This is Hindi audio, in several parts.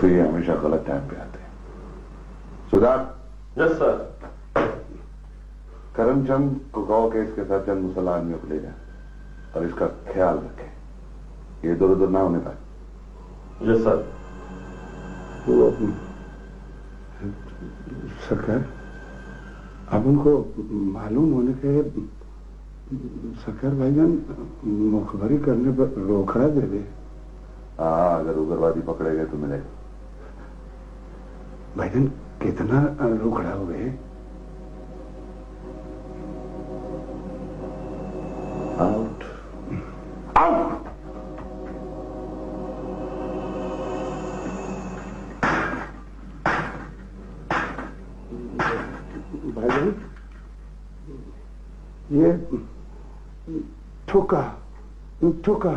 तो ये हमेशा गलत टाइम पे आते हैं। सुधार। Yes sir. करमचंद को कहो कि इसके साथ चंद मुसल्ला आदमियों को ले जाए और इसका ख्याल रखें, ये इधर उधर ना होने पाए। Yes sir. सरकार, अब उनको मालूम होने के सरकार भाईजान मुखबरी करने पर रोकड़ा दे दे। हाँ, अगर उग्रवादी पकड़े गए तो मिलेगा। भाईजान कितना रोकड़ा हुए? Out out. भाईजान ये ठोका ठोका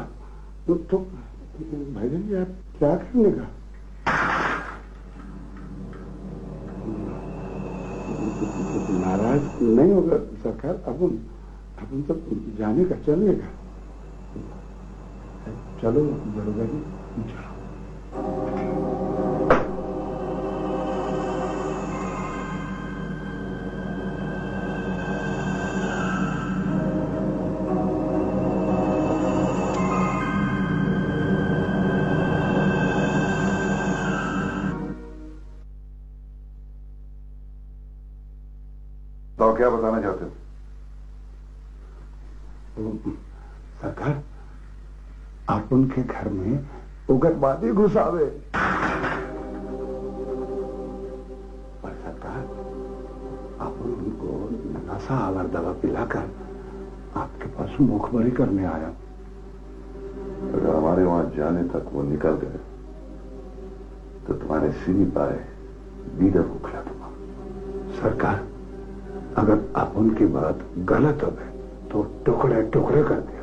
भाईजान ये आप क्या करने का? नाराज नहीं होगा सरकार? अपन तो जाने का चलेगा। चलो दरोगा जी, चलो। तो क्या बताना चाहते हो? सरकार, आप उनके घर में उग्रवादी घुसावे। पर सरकार, आप उनको नशा आवर दवा पिलाकर आपके पास मुखबरी करने आया। अगर हमारे वहां जाने तक वो निकल गए तो तुम्हारे सीनी पाए दीदर को खिला दूंगा। सरकार, अगर आप उनकी बात गलत हो गए तो टुकड़े टुकड़े कर दियो।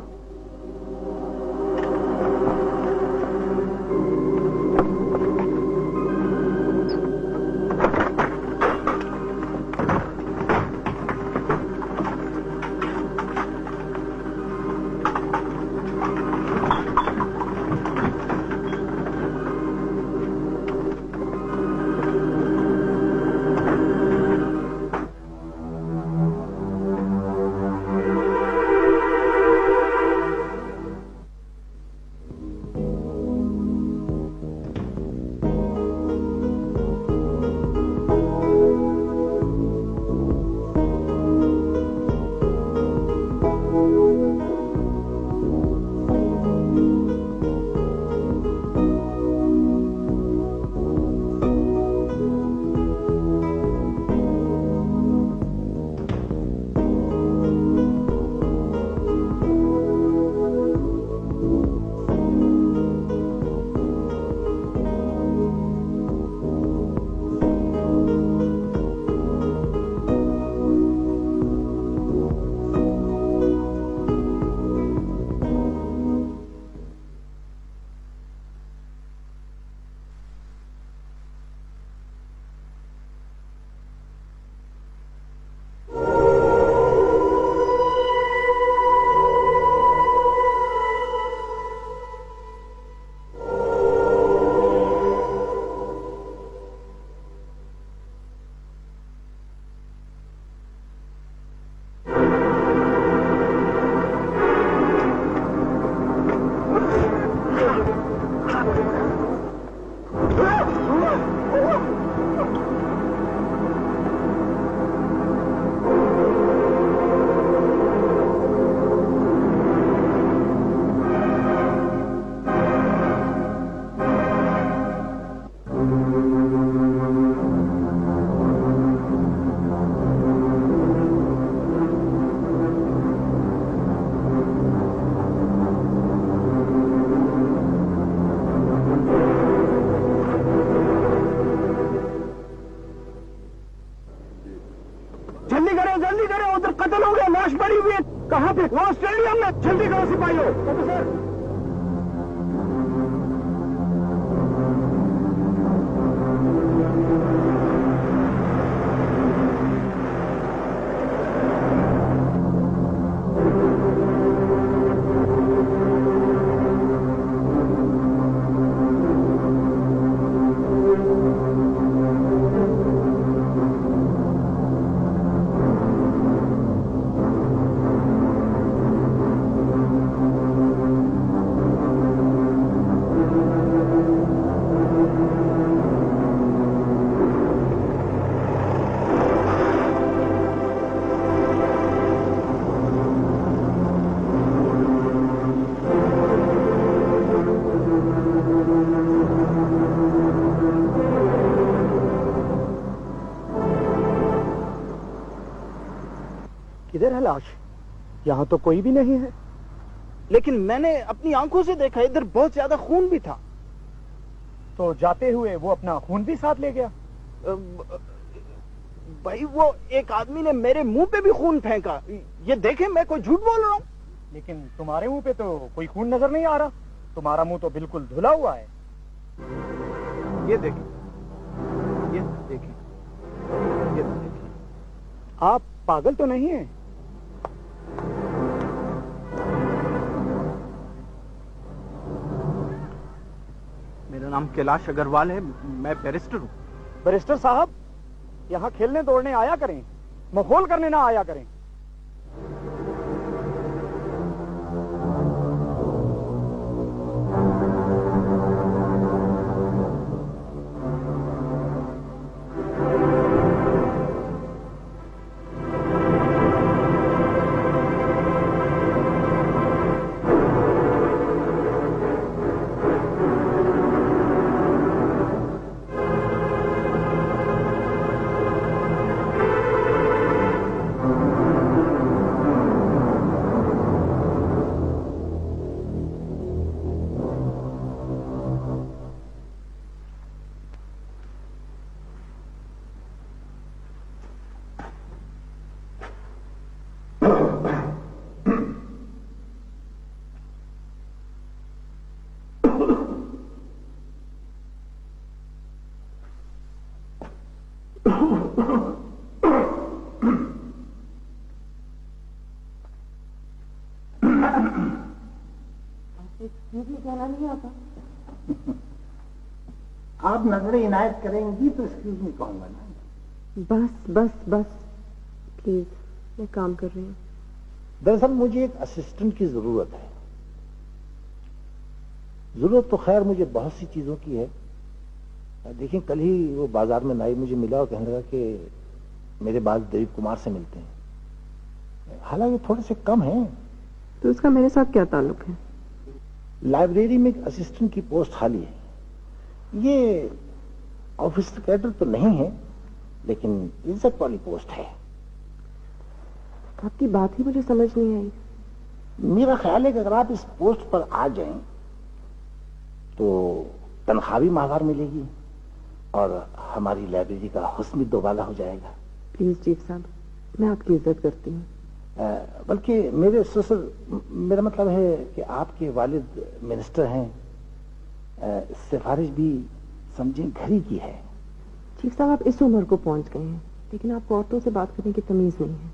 जल्दी करें, उधर कत्ल हो गया, लाश पड़ी हुई है। कहाँ पे? वो स्टेडियम में। जल्दी करो सिपाहियों। सर है लाश? यहाँ तो कोई भी नहीं है। लेकिन मैंने अपनी आंखों से देखा, इधर बहुत ज्यादा खून भी था। तो जाते हुए वो अपना खून भी साथ ले गया? भाई वो एक आदमी ने मेरे मुंह पे भी खून फेंका। ये देखे, मैं कोई झूठ बोल रहा हूँ? लेकिन तुम्हारे मुंह पे तो कोई खून नजर नहीं आ रहा। तुम्हारा मुंह तो बिल्कुल धुला हुआ है। ये देखिए, ये देखिए, ये देखिए। आप पागल तो नहीं है? मेरा नाम कैलाश अग्रवाल है, मैं बैरिस्टर हूँ। बैरिस्टर साहब, यहाँ खेलने दौड़ने आया करें, मखौल करने ना आया करें। कहना नहीं आता। आप नजरें इनायत करेंगी तो एक्सक्यूज मी कहूंगा ना। बस बस बस प्लीज, मैं काम कर रही हूँ। दरअसल मुझे एक असिस्टेंट की जरूरत है। जरूरत तो खैर मुझे बहुत सी चीजों की है। देखिए, कल ही वो बाजार में नाई मुझे मिला और कहने लगा कि मेरे बाल दिलीप कुमार से मिलते हैं। हालांकि थोड़े से कम हैं। तो उसका मेरे साथ क्या ताल्लुक है? लाइब्रेरी में एक असिस्टेंट की पोस्ट खाली है। ये ऑफिसर कैडर तो नहीं है, लेकिन इज्जत वाली पोस्ट है। आपकी बात ही मुझे समझ नहीं आई। मेरा ख्याल है कि अगर आप इस पोस्ट पर आ जाएं तो तनख्वाह भी माहवार मिलेगी और हमारी लाइब्रेरी का हुस्न भी दोबारा हो जाएगा। प्लीज चीफ साहब, मैं आपकी इज्जत करती हूँ। बल्कि मेरे ससुर, मेरा मतलब है कि आपके वालिद मिनिस्टर हैं। सिफारिश भी समझें घर ही की है। चीफ साहब, आप इस उम्र को पहुंच गए हैं, लेकिन आपको औरतों से बात करने की तमीज नहीं है।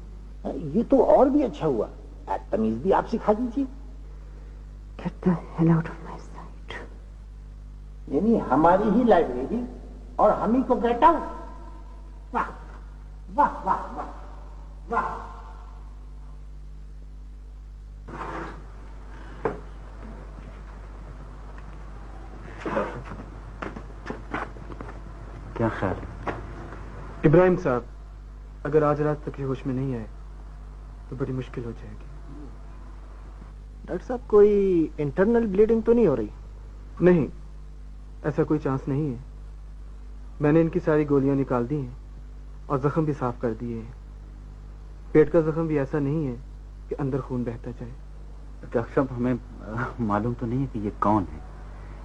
ये तो और भी अच्छा हुआ। तमीज भी आप सिखा दीजिए। Get the hell out of my sight। यानी हमारी ही लाइब्रेरी और हम ही को गेट आउट। वाह वाह वाह वाह वाह। क्या ख्याल है? इब्राहिम साहब, अगर आज रात तक ये होश में नहीं आए तो बड़ी मुश्किल हो जाएगी। डॉक्टर साहब, कोई इंटरनल ब्लीडिंग तो नहीं हो रही? नहीं, ऐसा कोई चांस नहीं है। मैंने इनकी सारी गोलियां निकाल दी हैं और जख्म भी साफ कर दिए हैं। पेट का जख्म भी ऐसा नहीं है कि अंदर खून बहता जाए। डॉक्टर साहब, हमें मालूम तो नहीं है कि ये कौन है,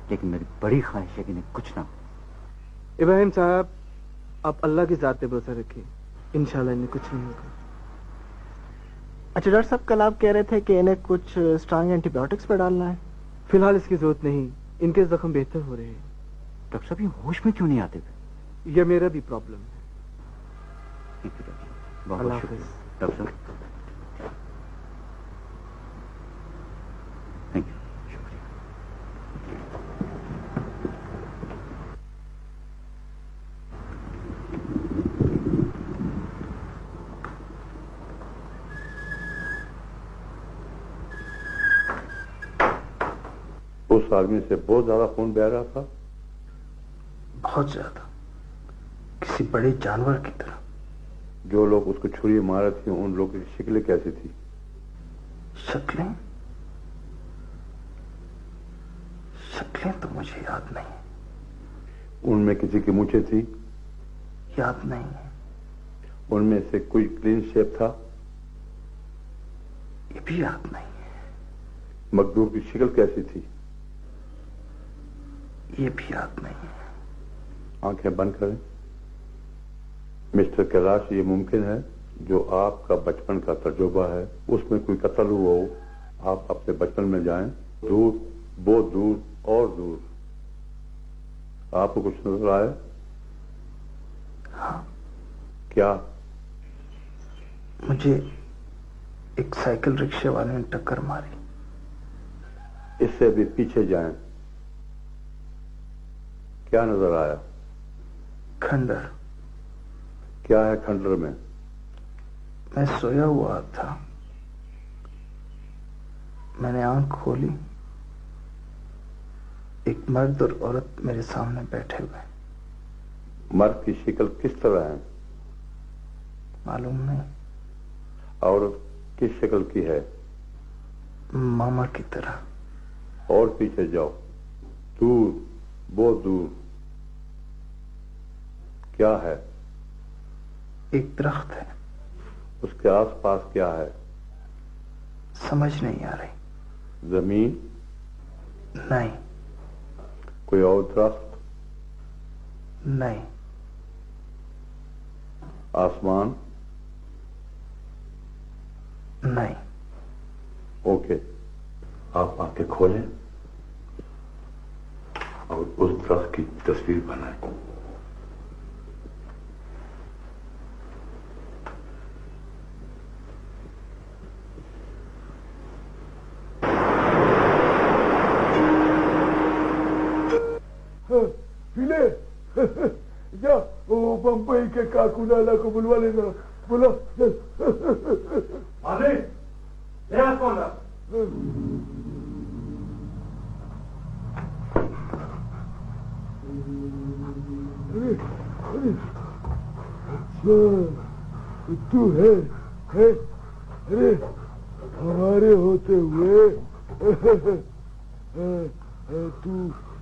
लेकिन मेरी बड़ी ख्वाहिश है कि इन्हें कुछ ना हो। इब्राहिम साहब, आप अल्लाह की जात पे भरोसा रखिए, इंशाल्लाह इन्हें कुछ नहीं होगा। अच्छा डॉक्टर साहब, कल आप कह रहे थे कि इन्हें कुछ स्ट्रांग एंटीबायोटिक्स पे डालना है। फिलहाल इसकी जरूरत नहीं, इनके जख्म बेहतर हो रहे हैं। डॉक्टर साहब, ये होश में क्यों नहीं आते थे? यह मेरा भी प्रॉब्लम है। ठीक है डॉक्टर साहब, बहुत अल्लाह बहुत शुक्रिया। हाफिज। डॉक्टर साहब, थैंक यू, शुक्रिया। उस आदमी से बहुत ज्यादा खून बह रहा था। बहुत ज्यादा, किसी बड़े जानवर की तरह। जो लोग उसको छुरी मारे थे उन लोगों की शक्लें कैसी थी? शक्लें तो मुझे याद नहीं। उनमें किसी की मूछें थी? याद नहीं है। उनमें से कोई क्लीन शेप था? ये भी याद नहीं है। मकदूर की शक्ल कैसी थी? ये भी याद नहीं है। आंखें बंद करें। मिस्टर कैलाश, ये मुमकिन है जो आपका बचपन का तजुर्बा है उसमें कोई कत्ल हुआ हो, आप अपने बचपन में जाएं, दूर, बहुत दूर और दूर। आपको कुछ नजर आया? हाँ। क्या? मुझे एक साइकिल रिक्शे वाले ने टक्कर मारी। इससे भी पीछे जाएं। क्या नजर आया? खंडर। क्या है खंडर में? मैं सोया हुआ था, मैंने आंख खोली, एक मर्द और औरत मेरे सामने बैठे हुए। मर्द की शक्ल किस तरह है? मालूम नहीं। और किस शक्ल की है? मामा की तरह। और पीछे जाओ, दूर, बहुत दूर। क्या है? एक दरख्त है। उसके आसपास क्या है? समझ नहीं आ रही। जमीन? नहीं। कोई और दरख्त? नहीं। आसमान? नहीं। ओके, आप आंखें खोलें और उस दरख्त की तस्वीर बनाएं। जा वो बंबई के काकूलाला को बुलवा लेना। बोलो अरे कौन है? तू है? अरे हमारे होते हुए तू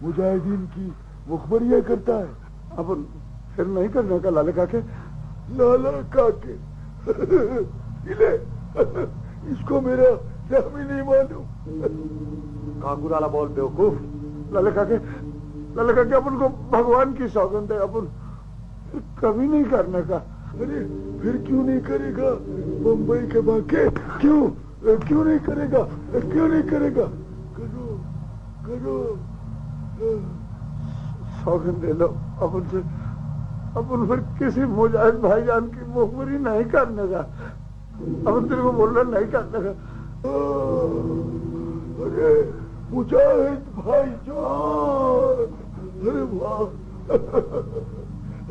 मुजाहिदीन की मुखबरियां करता है। अब फिर नहीं करने का लाले काके। लाला काके इसको मेरा नाम ही नहीं मालूम। काकुराला बोल बेवकूफ। लाले काके अपन को भगवान की सौगंध है, अपन कभी नहीं करने का। अरे फिर क्यों नहीं करेगा? मुंबई के बाके क्यों नहीं करेगा? क्यों नहीं करेगा? करो करो, सौगंध ले लो। अपन फिर किसी मुजाहिद भाईजान की मुखबरी नहीं करने का। अपन तेरे को बोल रहा नहीं करने का। अरे मुजाहिद भाईजान, अरे वाह।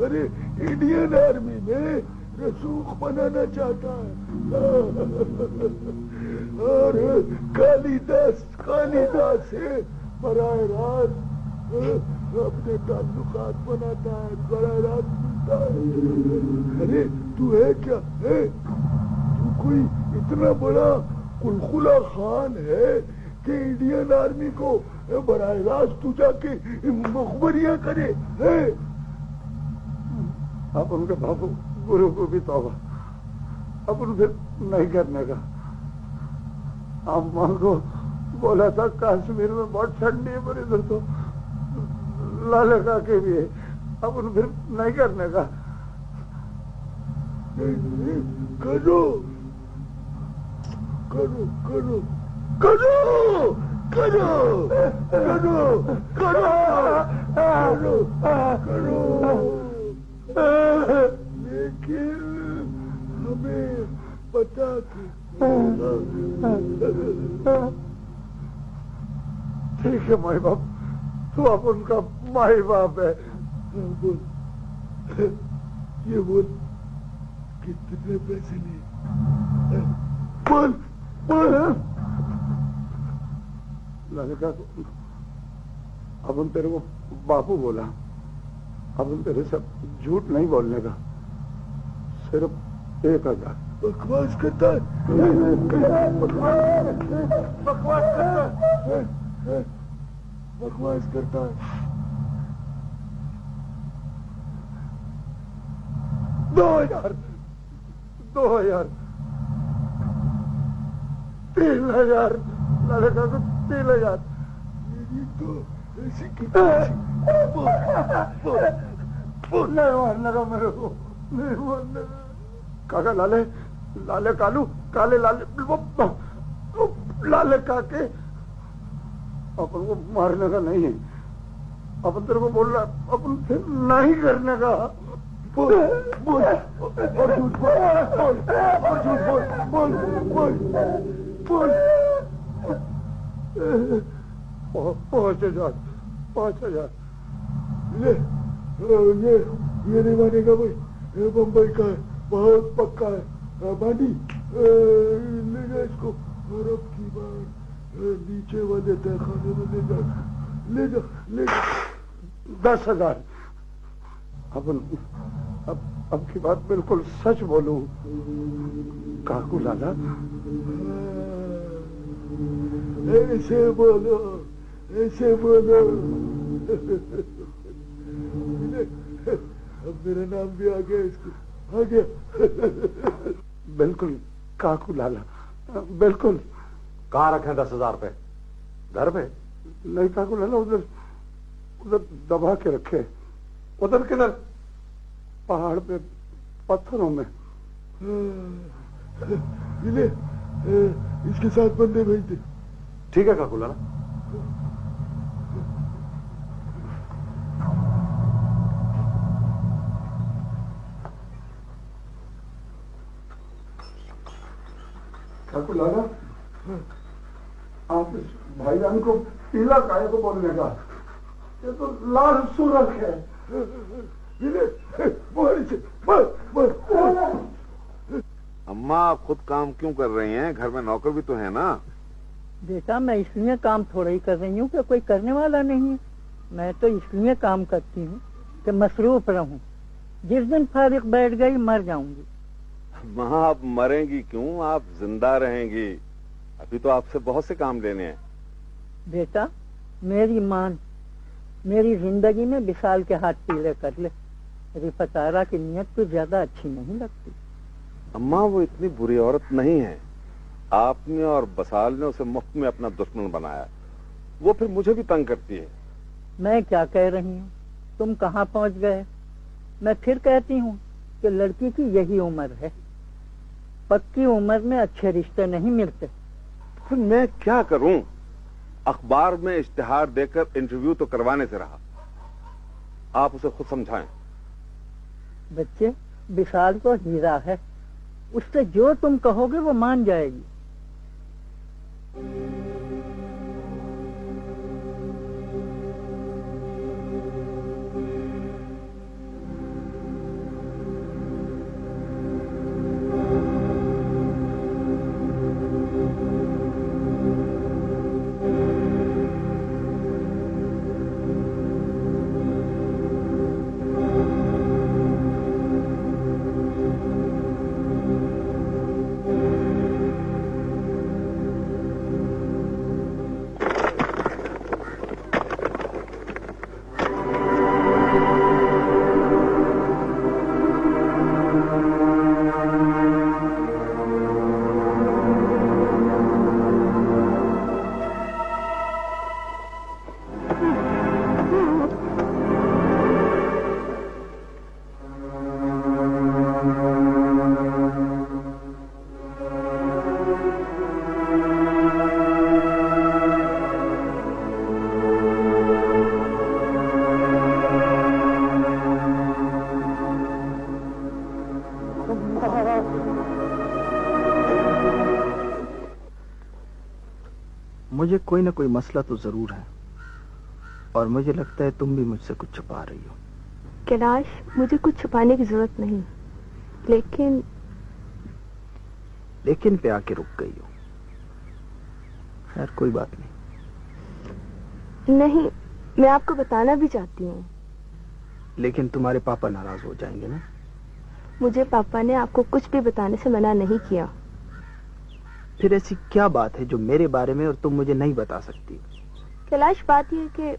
अरे इंडियन आर्मी में रसूख बनाना चाहता है। और कालिदास से बराह रास्त अपने ताल्लुकात बनाता है, बराह रास्त मिलता है। अरे तू है क्या है? तू कोई इतना बड़ा कुलखुला खान है कि इंडियन आर्मी को बराह रास्त तू जाके मुखबरियां करे है? अब उनके बाबू गुरु को भी तौबा, अपन फिर नहीं करने का। अम्मा को बोला था कश्मीर में बहुत ठंडी है, पर इधर तो लाले काके भी है। अपन फिर नहीं करने का। करो करो करो करो करो करो करो करो, लेकिन हमें बता के। ठीक है माई बाप, तू अपन का माई बाप है। बोल, ये बोल कितने पैसे लिए? बोल बोल। लड़का अपन तेरे को बापू बोला, अपन तेरे से झूठ नहीं बोलने का। सिर्फ 1000। बकवास करता है, बकवास करता है, बकवास करता है। 2000 3,000 लाले काका 3,000 मेरी तो ऐसी की नहीं मारने का मेरे को, नहीं मारने का। काका लाले, लाले कालू, काले लाले, लाले काके, अपन को मारने का नहीं है। अपन तेरे को बोल रहा, अपन फिर नहीं करने का। बोल बोल और झूठ बोल और झूठ बोल बोल बोल बोल 5,000 5,000 ये नहीं मानेगा भाई, ये बम्बई का है, बहुत पक्का है। बानी ले जा इसको और अब की बार नीचे वाले तहखाने में ले जा 10,000। अपन अब की बात बिल्कुल सच बोलूं काकू लाला, ऐसे बोलो ऐसे बोलो। अब मेरा नाम भी आ गया, इसको आ गया। बिल्कुल काकू लाला, बिल्कुल। कहाँ रखे 10,000 पे? घर पे? नहीं काकू लाला, उधर उधर दबा के रखे। उधर किधर? पहाड़ पे पत्थरों में। ले इसके साथ बंदे भेज दे। ठीक है काकू लाला। काकू लाला, आप इस भाईजान को पीला काय को बोलने का? ये तो लाल सूरज है। अम्मा आप खुद काम क्यों कर रही हैं? घर में नौकर भी तो है ना। बेटा मैं इसलिए काम थोड़ा ही कर रही हूँ कि कोई करने वाला नहीं है। मैं तो इसलिए काम करती हूँ कि मसरूफ रहूँ। जिस दिन फारिग बैठ गई मर जाऊंगी। माँ आप मरेंगी क्यों, आप जिंदा रहेंगी। अभी तो आपसे बहुत से काम लेने हैं। बेटा मेरी मान मेरी जिंदगी में विशाल के हाथ पीले कर ले। रिफतारा की नीयत तो ज्यादा अच्छी नहीं लगती। अम्मा वो इतनी बुरी औरत नहीं है। आपने और बसाल ने उसे मुफ्त में अपना दुश्मन बनाया। वो फिर मुझे भी तंग करती है। मैं क्या कह रही हूँ, तुम कहाँ पहुँच गए। मैं फिर कहती हूँ कि लड़की की यही उम्र है। पक्की उम्र में अच्छे रिश्ते नहीं मिलते। फिर मैं क्या करूं? अखबार में इश्तिहार देकर इंटरव्यू तो करवाने से रहा। आप उसे खुद समझाएं। बच्चे विशाल तो हीरा है, उससे जो तुम कहोगे वो मान जाएगी। मुझे कोई ना कोई मसला तो जरूर है और मुझे लगता है तुम भी मुझसे कुछ छुपा रही हो। कैलाश, मुझे कुछ छुपाने की जरूरत नहीं, लेकिन पे आके रुक गई हो। खैर कोई बात नहीं, मैं आपको बताना भी चाहती हूँ। लेकिन तुम्हारे पापा नाराज हो जाएंगे ना। मुझे पापा ने आपको कुछ भी बताने से मना नहीं किया। फिर ऐसी क्या बात है जो मेरे बारे में और तुम मुझे नहीं बता सकती? कैलाश, बात यह कि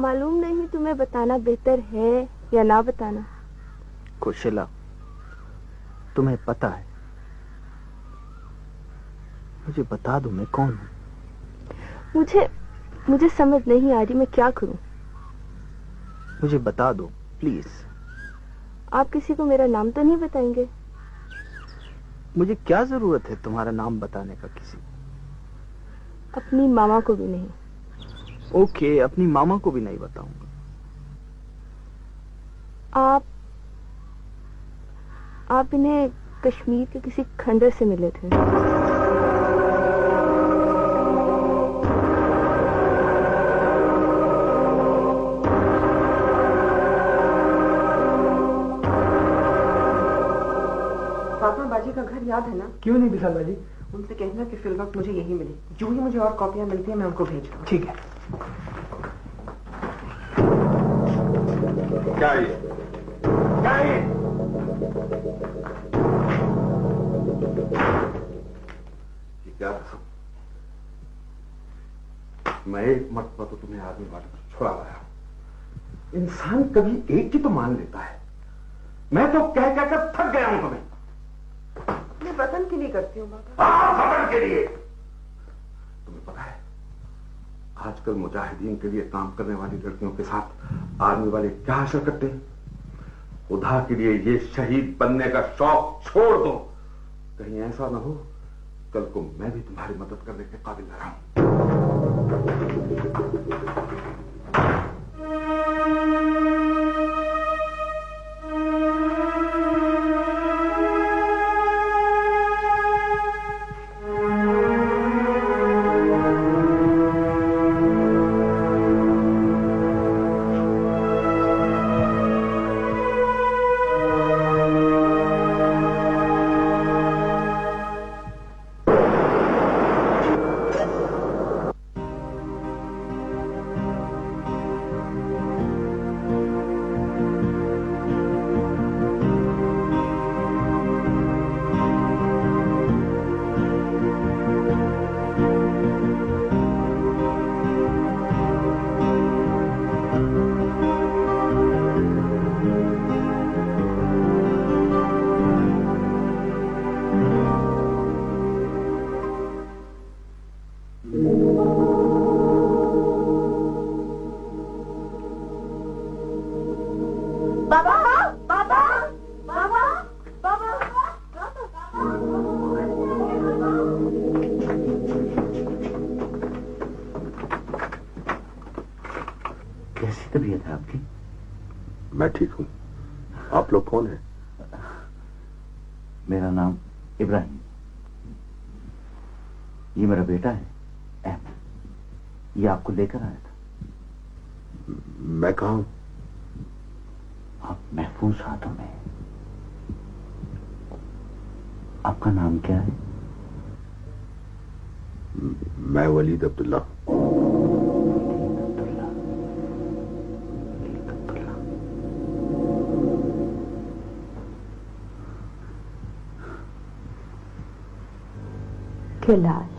मालूम नहीं तुम्हें बताना बेहतर है या ना बताना। कुशला, तुम्हें पता है मुझे बता दो मैं कौन हूँ। मुझे समझ नहीं आ रही मैं क्या करूं। मुझे बता दो प्लीज। आप किसी को मेरा नाम तो नहीं बताएंगे? मुझे क्या जरूरत है तुम्हारा नाम बताने का किसी? अपनी मामा को भी नहीं। ओके, अपनी मामा को भी नहीं बताऊंगा। आप इन्हें कश्मीर के किसी खंडर से मिले थे। फातिमा बाजी का घर याद है ना? क्यों नहीं विशाल बाजी? उनसे कहना कि फिल वक्त मुझे यही मिली। जो ही मुझे और कॉपियां मिलती हैं मैं उनको भेज दूँ। ठीक है। क्या ये? क्या ये? क्या रसम? मैं एक मरतबा तो तुम्हें आदमी वाले पर छुड़ा लाया हूं। इंसान कभी एक की तो मान लेता है। मैं तो कह कर थक गया हूं तुम्हें। मैं वतन के लिए करती हूँ बाबा। वतन के लिए। तुम्हें पता है आजकल मुजाहिदीन के लिए काम करने वाली लड़कियों के साथ आर्मी वाले क्या हासिल करते हैं? खुदा के लिए ये शहीद बनने का शौक छोड़ दो। कहीं ऐसा ना हो कल को मैं भी तुम्हारी मदद करने के काबिल न रहूं। कैसी तबीयत है आपकी? मैं ठीक हूं। आप लोग कौन हैं? मेरा नाम इब्राहिम। ये मेरा बेटा है अहमद। ये आपको लेकर आया था। मैं कहाँ हूं? आप महफूज हाथों में। आपका नाम क्या है? मैं वलीद अब्दुल्ला। कैलाश,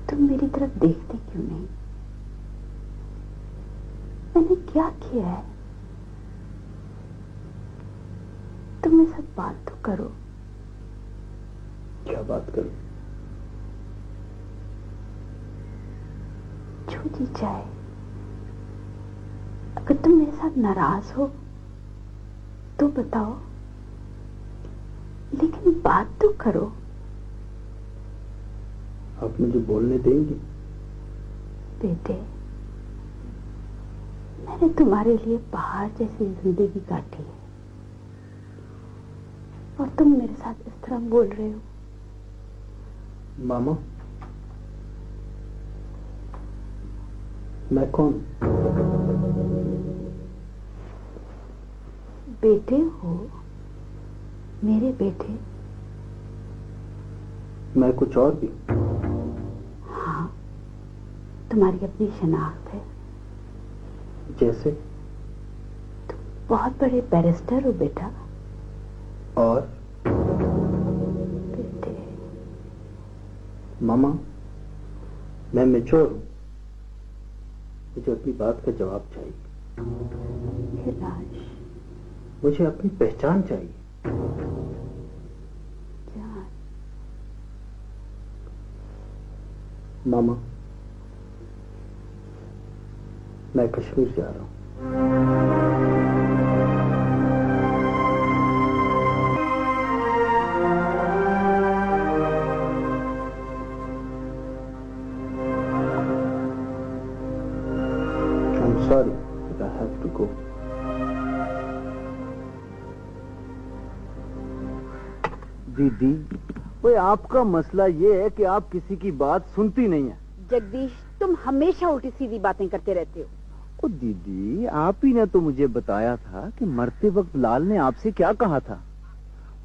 तुम मेरी तरफ देखते क्यों नहीं? मैंने क्या किया है? तुम मेरे साथ बात तो करो। क्या बात करूं? जो जी चाहे। अगर तुम मेरे साथ नाराज हो तो बताओ, लेकिन बात तो करो। आप मुझे बोलने देंगे? बेटे, मैंने तुम्हारे लिए पहाड़ जैसी जिंदगी काटी है और तुम मेरे साथ इस तरह बोल रहे हो। मामा, मैं कौन? बेटे हो, मेरे बेटे। मैं कुछ और भी? हाँ, तुम्हारी अपनी शनाख्त है। जैसे? तुम बहुत बड़े बैरिस्टर हो बेटा। और? बेटे। मामा, मैं मैच्योर हूं। मुझे अपनी बात का जवाब चाहिए। कैलाश, मुझे अपनी पहचान चाहिए। मामा, मैं कश्मीर जा रहा हूँ। I'm sorry, but I have to go. दीदी, वो आपका मसला ये है कि आप किसी की बात सुनती नहीं है। जगदीश, तुम हमेशा उल्टी सीधी बातें करते रहते हो। ओ दीदी, आप ही ने तो मुझे बताया था कि मरते वक्त लाल ने आपसे क्या कहा था।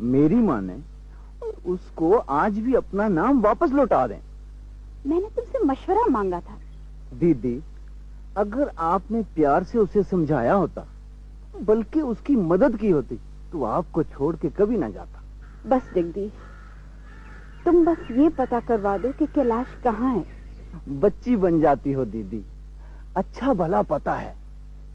मेरी माँ ने उसको आज भी अपना नाम वापस लौटा दें। मैंने तुमसे मशवरा मांगा था। दीदी, अगर आपने प्यार से उसे समझाया होता, बल्कि उसकी मदद की होती, तो आपको छोड़ के कभी ना जाता। बस जगदीश, तुम बस ये पता करवा दो कि कैलाश कहाँ है। बच्ची बन जाती हो दीदी। अच्छा भला पता है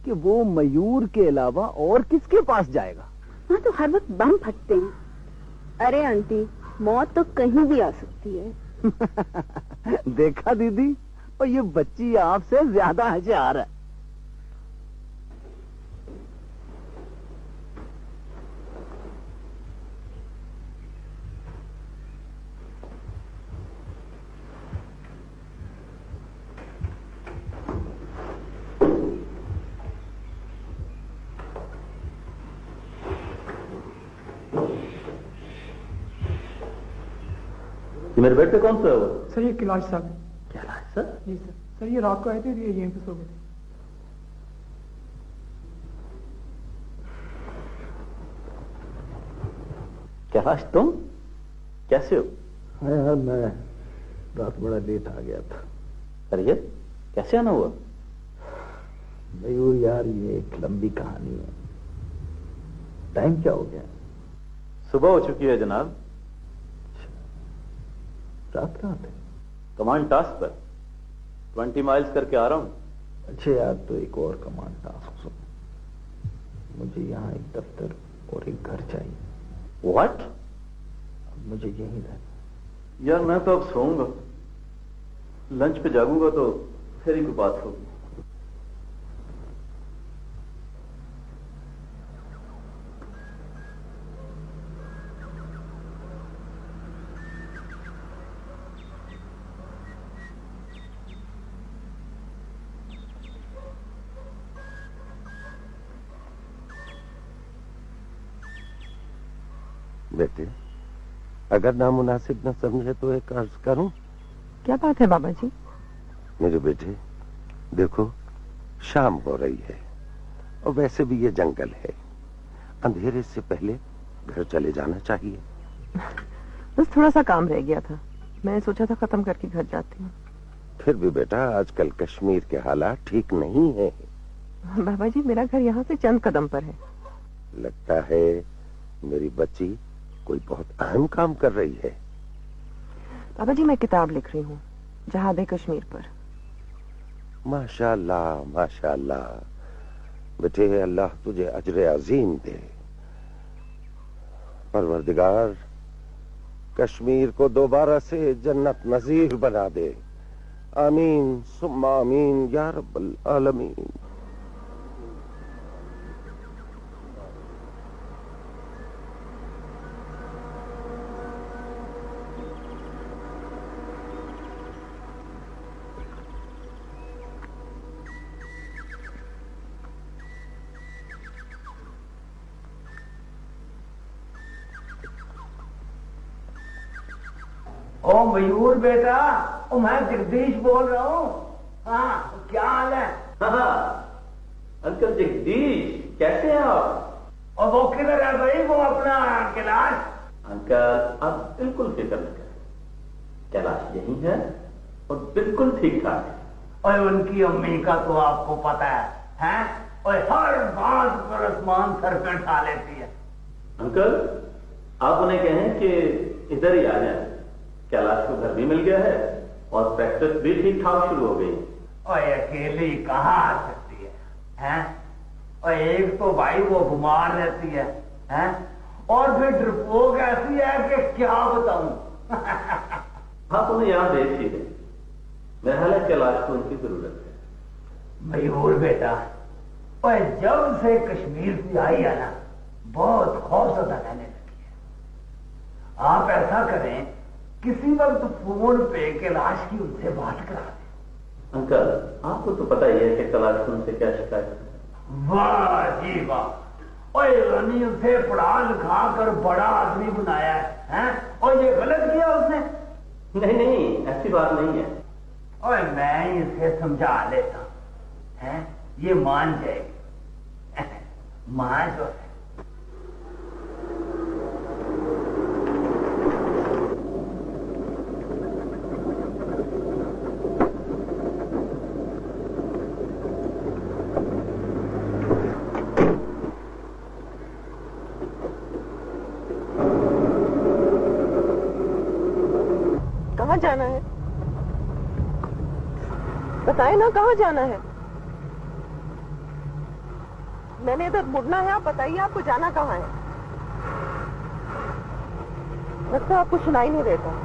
कि वो मयूर के अलावा और किसके पास जाएगा। हाँ, तो हर वक्त बम फटते हैं। अरे आंटी, मौत तो कहीं भी आ सकती है। देखा दीदी, और ये बच्ची आपसे ज्यादा होशियार है। मेरे बेड पे कौन सा है वो? सर ये कैलाश साहब है। कैलाश सर? जी सर। सर ये रात को आए थे, ये यहीं पे सो गए थे। कैलाश, तुम कैसे हो? यार, मैं रात बड़ा लेट आ गया था। अरे कैसे आना हुआ? मयूर यार, ये एक लंबी कहानी है। टाइम क्या हो गया? सुबह हो चुकी है जनाब। रात है कमांड टास्क पर 20 माइल्स करके आ रहा हूं। अच्छा यार, तो एक और कमांड टास्क सुन। मुझे यहाँ एक दफ्तर और एक घर चाहिए। व्हाट? मुझे यहीं रहना। यार मैं तो अब सोऊंगा, लंच पे जागूंगा तो फिर ही कोई बात होगी। बेटे, अगर नामुनासिब न समझे तो एक अर्ज करूं? क्या बात है बाबा जी? मेरे बेटे, देखो शाम हो रही है और वैसे भी ये जंगल है। अंधेरे से पहले घर चले जाना चाहिए। बस थोड़ा सा काम रह गया था, मैं सोचा था खत्म करके घर जाती हूँ। फिर भी बेटा, आजकल कश्मीर के हालात ठीक नहीं है। बाबा जी, मेरा घर यहाँ से चंद कदम पर है। लगता है मेरी बच्ची कोई बहुत अहम काम कर रही है। बाबा जी, मैं किताब लिख रही हूँ जहाद कश्मीर पर। माशाअल्लाह माशाअल्लाह। बेटे, अल्लाह तुझे अजर अजीम दे। परवरदिगार कश्मीर को दोबारा से जन्नत नजीर बना दे। आमीन सुम्मा आमीन या रब्बल आलमीन। ओ मयूर बेटा, ओ मैं जगदीश बोल रहा हूँ। हाँ, क्या हाल है? अंकल जगदीश, कैसे हैं आप? और वो किधर है भाई, वो अपना कैलाश? अंकल, आप बिल्कुल फिक्र न करें, कैलाश यही है और बिल्कुल ठीक ठाक है। और उनकी अम्मी का तो आपको पता है? और हर बात पर आसमान सर पे उठा लेती है। अंकल, आप उन्हें कहें कि इधर ही आ जाए। कैलाश को घर भी मिल गया है और प्रैक्टिस भी ठीक ठाक शुरू हो गई। और अकेली कहाँ आ सकती है? और एक तो भाई वो बीमार रहती है और फिर डरपोक ऐसी है कि क्या बताऊं। आप उन्हें यहाँ देख ही रहे, मेरा ख्याल है कैलाश को उनकी जरूरत है। मयूर बेटा, और जब से कश्मीर से आई है ना, बहुत खौफजदा रहने लगी है। आप ऐसा करें, किसी वक्त फोन पे कैलाश की उनसे बात करा दें। अंकल, आपको तो पता ही है कि कैलाश को उनसे क्या शिकायत है। वाह जी वाह, और रनी उसे पढ़ा लिखा कर बड़ा आदमी बनाया है, और ये गलत किया उसने? नहीं नहीं, ऐसी बात नहीं है। और मैं इसे समझा लेता है, ये मान जाएगी। मां जो है कहाँ जाना है? बताए ना कहाँ जाना है? मैंने इधर मुड़ना है, आप बताइए आपको जाना कहाँ है? लगता है आपको सुनाई नहीं देता।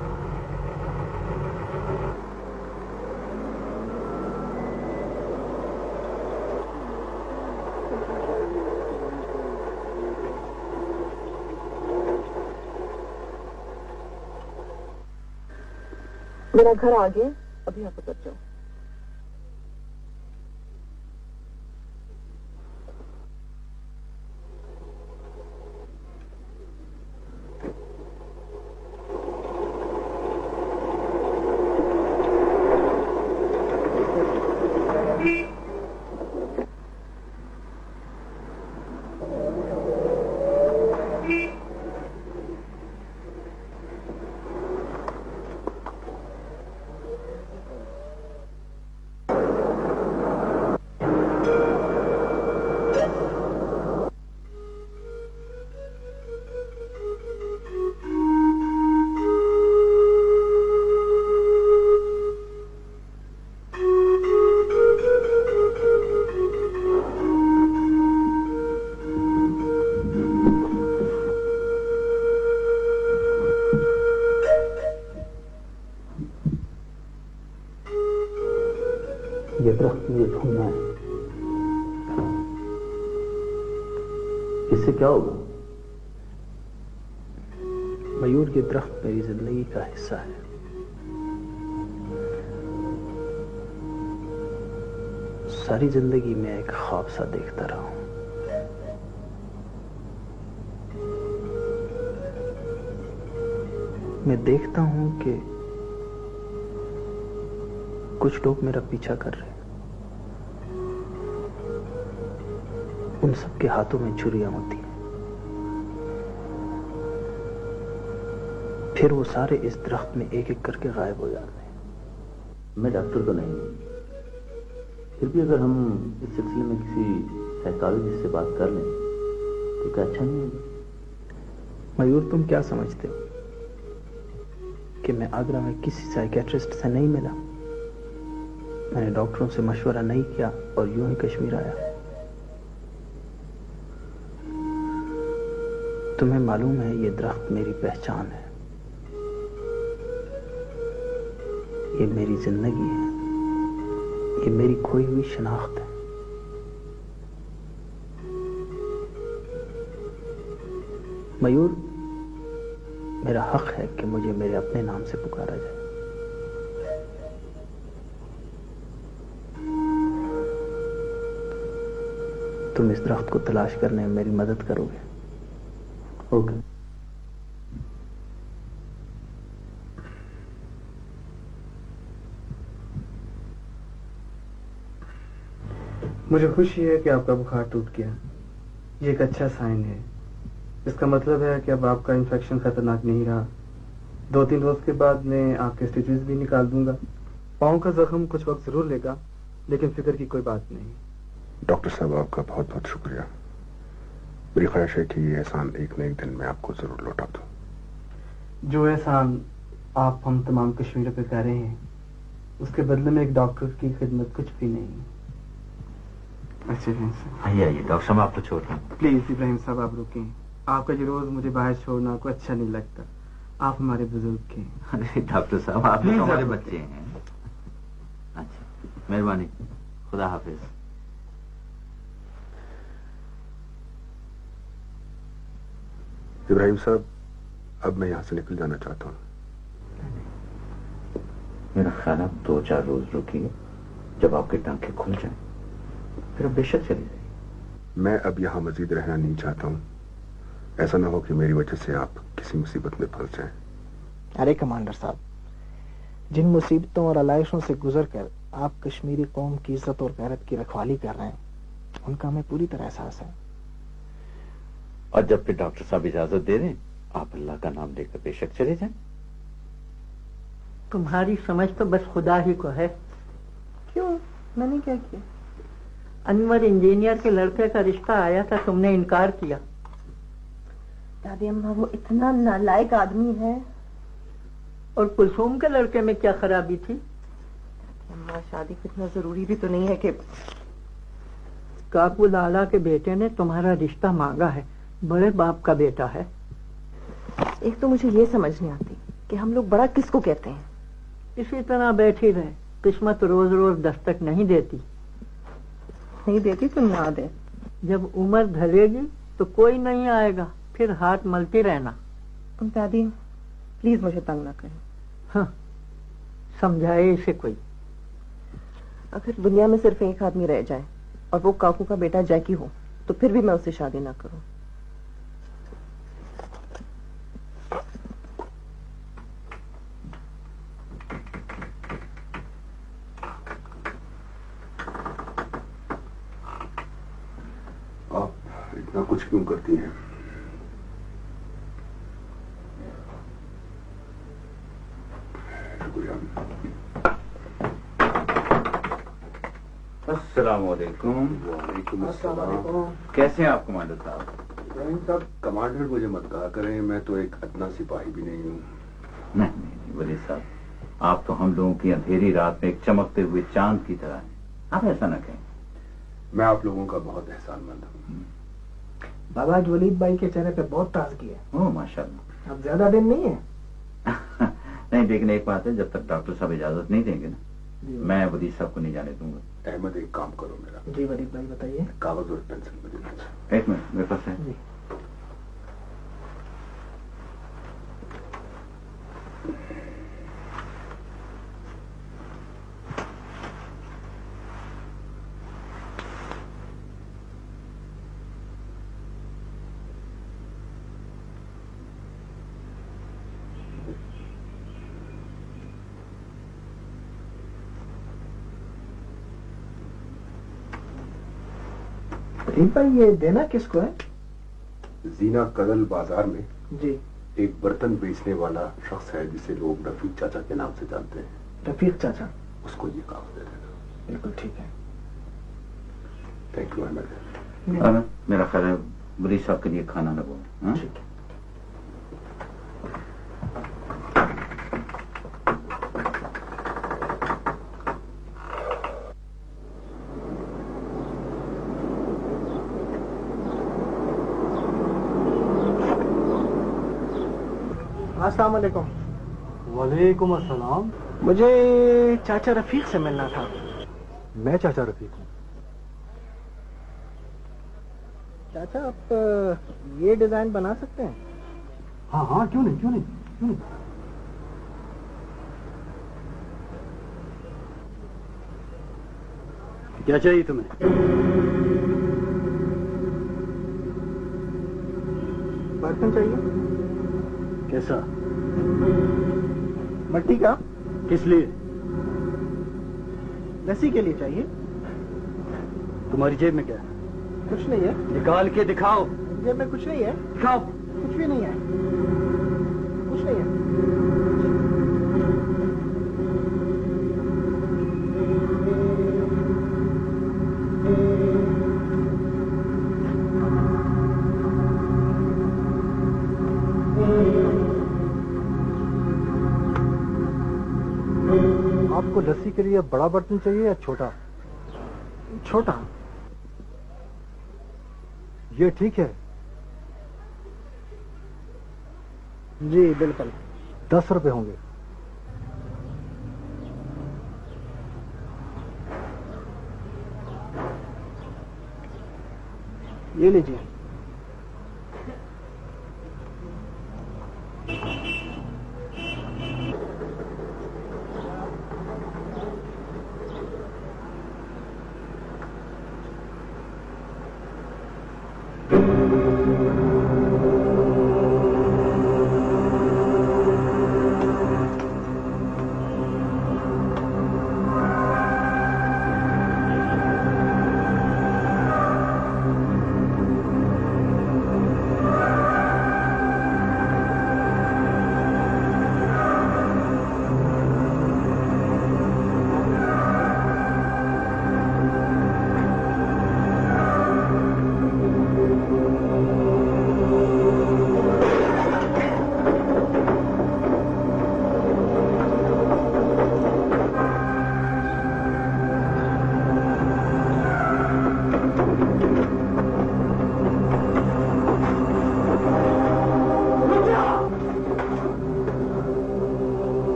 मेरा घर आ गया, अभी आप उतर जाओ। ये दरख्त मुझे ढूंढना है। इससे क्या होगा? मयूर, ये दरख्त मेरी जिंदगी का हिस्सा है। सारी जिंदगी में एक ख्वाब सा देखता रहा हूं। मैं देखता हूं कि कुछ लोग मेरा पीछा कर रहे हैं। उन सबके हाथों में छुरियां होती हैं। फिर वो सारे इस दरख्त में एक एक करके गायब हो जाते हैं। मैं डॉक्टर तो नहीं, फिर भी अगर हम इस सिलसिले में किसी साइकोलॉजिस्ट से बात कर लें तो क्या अच्छा नहीं होगा? मयूर, तुम क्या समझते हो कि मैं आगरा में किसी साइकेट्रिस्ट से नहीं मिला? मैंने डॉक्टरों से मशवरा नहीं किया और यूं ही कश्मीर आया। तुम्हें मालूम है, ये दरख्त मेरी पहचान है, ये मेरी जिंदगी है, ये मेरी खोई हुई शनाख्त है। मयूर, मेरा हक है कि मुझे मेरे अपने नाम से पुकारा जाए। तुम इस दरख्त को तलाश करने में मेरी मदद करोगे? ओके। मुझे खुशी है कि आपका बुखार टूट गया। ये एक अच्छा साइन है। इसका मतलब है कि अब आपका इन्फेक्शन खतरनाक नहीं रहा। 2-3 रोज के बाद मैं आपके स्टिचेस भी निकाल दूंगा। पाँव का जख्म कुछ वक्त जरूर लेगा, लेकिन फिक्र की कोई बात नहीं। डॉक्टर साहब, आपका बहुत बहुत शुक्रिया। मेरी ख्वाहिश है कि ये एहसान एक न एक दिन मैं आपको जरूर लौटा दूं। जो एहसान आप हम तमाम कश्मीर पे कर रहे हैं, उसके बदले में एक डॉक्टर की खिदमत कुछ भी नहीं। अच्छे आइए आइए डॉक्टर साहब, आपको छोड़ रहा हूं। प्लीज इब्राहिम साहब, आप रुकें। आपका ये रोज मुझे बाहर छोड़ना को अच्छा नहीं लगता। आप हमारे बुजुर्ग के। अरे डॉक्टर साहब, आप तो हमारे बच्चे हैं। मेहरबानी, खुदा हाफिज। इब्राहिम साहब, अब मैं यहां से निकल जाना चाहता हूं। मेरा ख्याल आप 2-4 रोज रुकिए, जब आपके टांके खुल जाएं, फिर आप बेशक चली जाइए। मैं अब यहां मजीद रहना नहीं चाहता हूं। ऐसा ना हो कि मेरी वजह से आप किसी मुसीबत में फंस जाएं। अरे कमांडर साहब, जिन मुसीबतों और आलाइशों से गुजरकर आप कश्मीरी कौम की इज्जत और गैरत की रखवाली कर रहे हैं, उनका हमें पूरी तरह एहसास है। और जब फिर डॉक्टर साहब इजाजत दे दें, आप अल्लाह का नाम लेकर बेशक चले जाएं। तुम्हारी समझ तो बस खुदा ही को है। क्यों? मैंने क्या किया? अनवर इंजीनियर के लड़के का रिश्ता आया था, तुमने इनकार किया। दादी अम्मा, वो इतना नालायक आदमी है। और कुलसूम के लड़के में क्या खराबी थी? अम्मा, शादी कितना जरूरी भी तो नहीं है कि काकुल आला के बेटे ने तुम्हारा रिश्ता मांगा है, बड़े बाप का बेटा है। एक तो मुझे ये समझ नहीं आती कि हम लोग बड़ा किसको कहते हैं। इसी तरह बैठी रहे, किस्मत रोज रोज दस्तक नहीं देती। नहीं देती तो ना दे। जब उम्र ढलेगी तो कोई नहीं आएगा, फिर हाथ मलती रहना। दादी प्लीज मुझे तंग ना करें। हाँ, समझाए इसे कोई। अगर दुनिया में सिर्फ एक आदमी रह जाए और वो काकू का बेटा जैकी हो, तो फिर भी मैं उससे शादी ना करूं। आप इतना कुछ क्यों करती हैं? अस्सलामुअलैकुम। वालेकुम अस्सलाम। कैसे हैं आप कमांडर साहब? इब्राहिम साहब, कमांडर मुझे मत कहा करें, मैं तो एक अदना सिपाही भी नहीं हूँ। नहीं वली साहब, आप तो हम लोगों की अंधेरी रात में एक चमकते हुए चांद की तरह हैं। आप ऐसा न कहें। मैं आप लोगों का बहुत एहसानमंद हूँ। बाबा, आज वलीद भाई के चेहरे पे बहुत ताजगी है। ओह माशाल्लाह। अब ज्यादा दिन नहीं है। नहीं, लेकिन एक बात है, जब तक डॉक्टर साहब इजाजत नहीं देंगे ना, मैं वलीद साहब को नहीं जाने दूंगा। अहमद, एक काम करो मेरा। जी वलीद भाई, बताइए। कागज और पेंसिल मुझे दीजिए। एक मिनट, मेरे पास है। जी। भाई, ये देना किसको है? जीना कदल बाजार में जी एक बर्तन बेचने वाला शख्स है जिसे लोग रफीक चाचा के नाम से जानते हैं। रफीक चाचा? उसको ये कागज दे देना। बिल्कुल ठीक है। Thank you Ahmed. मेरा ख्याल है वलीद साहब के लिए खाना लगवाओ। ठीक है। अस्सलाम वालेकुम। वालेकुम अस्सलाम। मुझे चाचा रफीक से मिलना था। मैं चाचा रफीक हूँ। चाचा, आप ये डिजाइन बना सकते हैं? हाँ हाँ, क्यों नहीं, क्यों नहीं, क्यों नहीं। क्या चाहिए तुम्हें? बर्तन चाहिए। कैसा? मट्टी का। किस लिए? लस्सी के लिए चाहिए। तुम्हारी जेब में क्या है? कुछ नहीं है। निकाल के दिखाओ। जेब में कुछ नहीं है। दिखाओ। कुछ भी नहीं है। कुछ नहीं है। आपको लस्सी के लिए बड़ा बर्तन चाहिए या छोटा? छोटा। ये ठीक है? जी बिल्कुल। 10 रुपए होंगे। ये लीजिए।